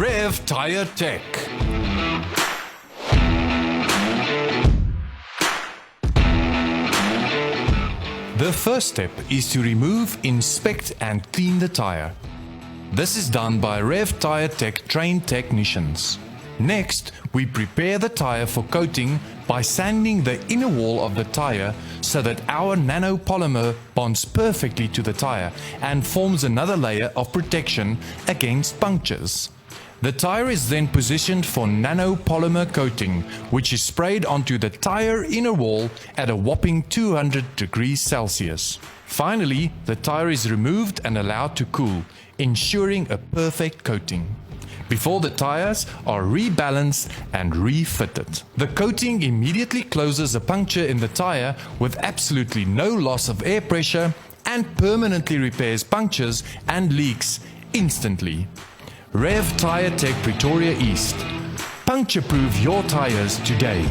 Rev Tyre Tech. The first step is to remove, inspect and clean the tyre. This is done by Rev Tyre Tech trained technicians. Next, we prepare the tyre for coating by sanding the inner wall of the tyre so that our nano polymer bonds perfectly to the tyre and forms another layer of protection against punctures. The tyre is then positioned for nano polymer coating, which is sprayed onto the tyre inner wall at a whopping 200 degrees Celsius. Finally, the tyre is removed and allowed to cool, ensuring a perfect coating, before the tyres are rebalanced and refitted. The coating immediately closes a puncture in the tyre with absolutely no loss of air pressure and permanently repairs punctures and leaks instantly. Rev Tyre Tech Pretoria East. Puncture-proof your tyres today.